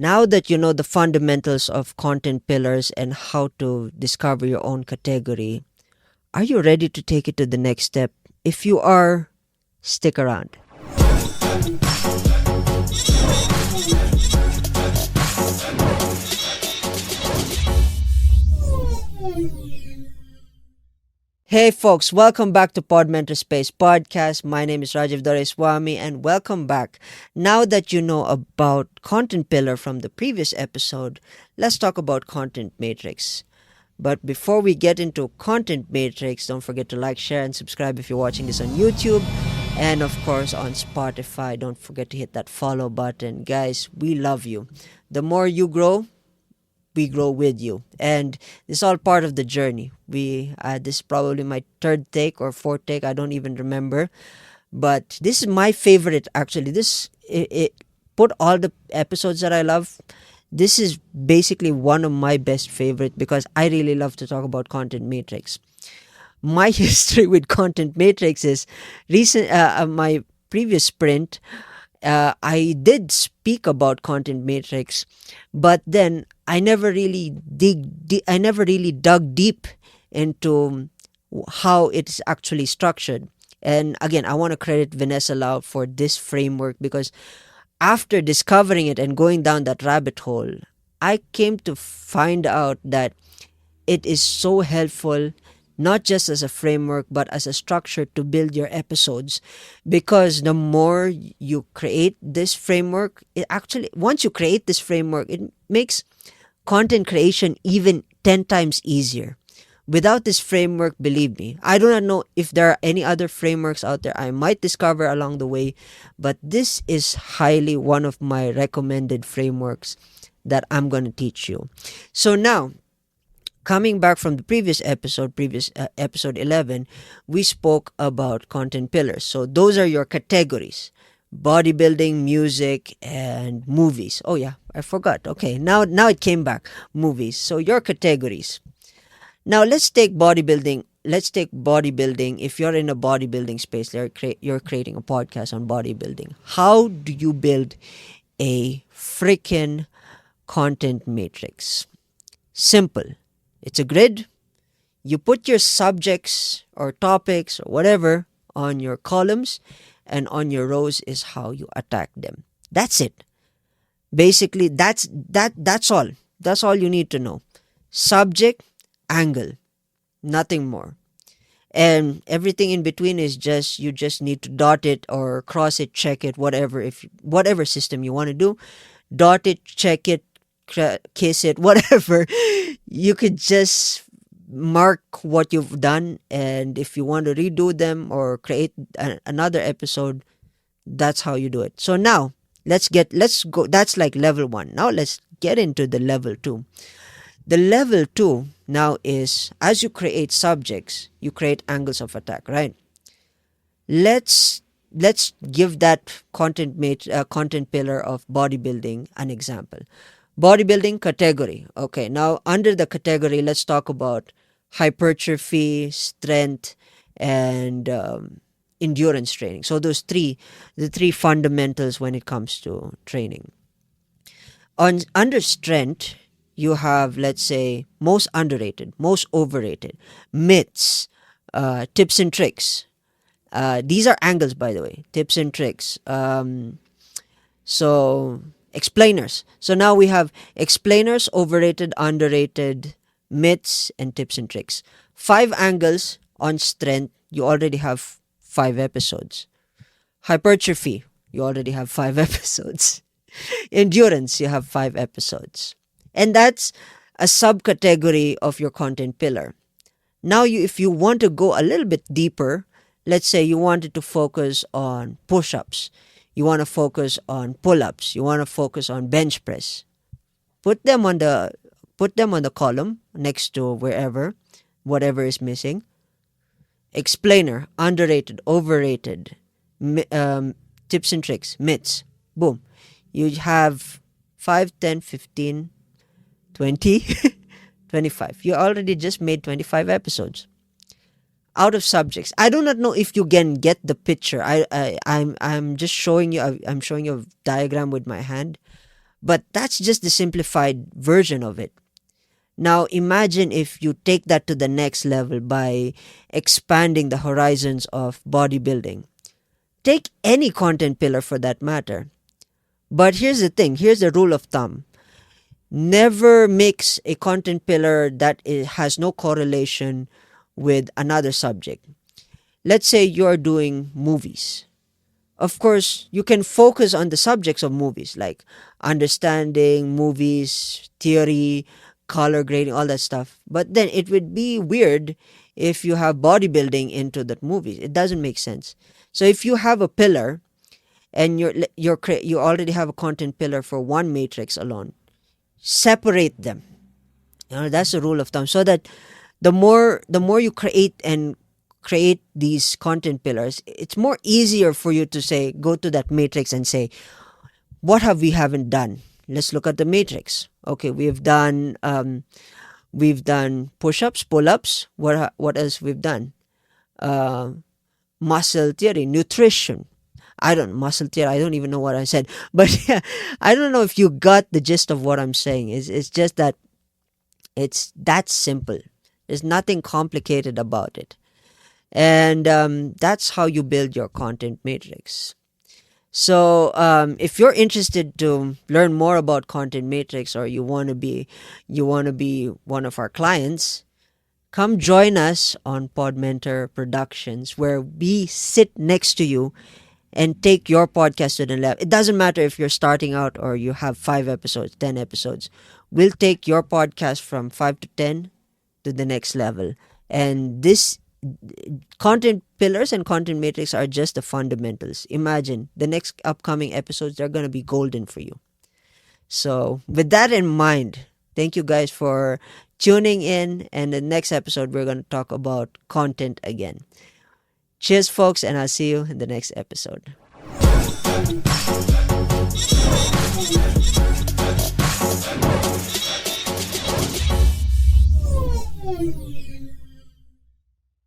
Now that you know the fundamentals of content pillars and how to discover your own category, are you ready to take it to the next step? If you are, stick around. Hey folks, welcome back to Pod Mentor Space Podcast. My name is Rajiv Doreswamy and welcome back. Now that you know about content pillar from the previous episode, let's talk about content matrix. But before we get into content matrix, don't forget to like, share, and subscribe if you're watching this on YouTube. And of course on Spotify, don't forget to hit that follow button. Guys, we love you. The more you grow, we grow with you, and this is all part of the journey. This is probably my third take or fourth take, I don't even remember, but this is my favorite. Actually, it put all the episodes that I love, this is basically one of my best favorite because I really love to talk about content matrix. My history with content matrix is my previous sprint. I did speak about content matrix, but then I never really dug deep into how it's actually structured. And again, I want to credit Vanessa Lau for this framework because after discovering it and going down that rabbit hole, I came to find out that it is so helpful, not just as a framework but as a structure to build your episodes, because the more you create this framework, it actually, once you create this framework, it makes content creation even 10 times easier. Without this framework, believe me, I do not know if there are any other frameworks out there I might discover along the way, but this is highly one of my recommended frameworks that I'm going to teach you. So now, coming back from the previous episode, episode 11, we spoke about content pillars. So those are your categories: bodybuilding, music, and movies. Oh yeah, I forgot. Okay, now it came back. Movies. So your categories. Now let's take bodybuilding. If you're in a bodybuilding space, you're creating a podcast on bodybuilding. How do you build a freaking content matrix? Simple. It's a grid. You put your subjects or topics or whatever on your columns, and on your rows is how you attack them. That's it. Basically, that's all. That's all you need to know. Subject, angle, nothing more. And everything in between is you just need to dot it or cross it, check it, whatever system you want to do. Dot it, check it, kiss it, whatever. You could just mark what you've done, and if you want to redo them or create another episode, that's how you do it. So now let's go. That's like level 1. Now let's get into the level 2. The level 2 now is, as you create subjects, you create angles of attack, right? Let's give that content pillar of bodybuilding an example. Bodybuilding category. Okay, now under the category, let's talk about hypertrophy, strength, and endurance training. So the three fundamentals when it comes to training. Under strength, you have, let's say, most underrated, most overrated, myths, tips and tricks. These are angles, by the way, tips and tricks. So explainers. So now we have explainers, overrated, underrated, myths, and tips and tricks. 5 angles on strength. You already have 5 episodes. Hypertrophy. You already have 5 episodes. Endurance. You have 5 episodes. And that's a subcategory of your content pillar. Now, if you want to go a little bit deeper, let's say you wanted to focus on push-ups. You want to focus on pull-ups. You want to focus on bench press. Put them on the column next to whatever is missing. Explainer, underrated, overrated, tips and tricks, myths. Boom. You have 5, 10, 15, 20, 25. You already just made 25 episodes. Out of subjects. I do not know if you can get the picture. I'm just showing you. I'm showing you a diagram with my hand. But that's just the simplified version of it. Now, imagine if you take that to the next level by expanding the horizons of bodybuilding. Take any content pillar for that matter. But here's the thing, here's the rule of thumb. Never mix a content pillar that has no correlation with another subject. Let's say you're doing movies. Of course, you can focus on the subjects of movies like understanding movies, theory, color grading, all that stuff. But then it would be weird if you have bodybuilding into that movie. It doesn't make sense. So if you have a pillar and you already have a content pillar for one matrix alone, separate them. That's the rule of thumb. So that the more you create these content pillars, it's more easier for you to say, go to that matrix and say, what have we haven't done? Let's look at the matrix. Okay, we've done push-ups, pull-ups. What else we've done? Uh, Muscle theory, nutrition. Muscle theory. I don't even know what I said, but yeah, I don't know if you got the gist of what I'm saying. It's just that it's that simple. There's nothing complicated about it. And that's how you build your content matrix. So if you're interested to learn more about content matrix, or you want to be one of our clients, come join us on Podmentor Productions, where we sit next to you and take your podcast to the level. It doesn't matter if you're starting out or you have 5 episodes, 10 episodes. We'll take your podcast from 5 to 10 to the next level. And this content pillars and content matrix are just the fundamentals. Imagine the next upcoming episodes, they're going to be golden for you. So with that in mind, thank you guys for tuning in. And the next episode, we're going to talk about content again. Cheers, folks, and I'll see you in the next episode.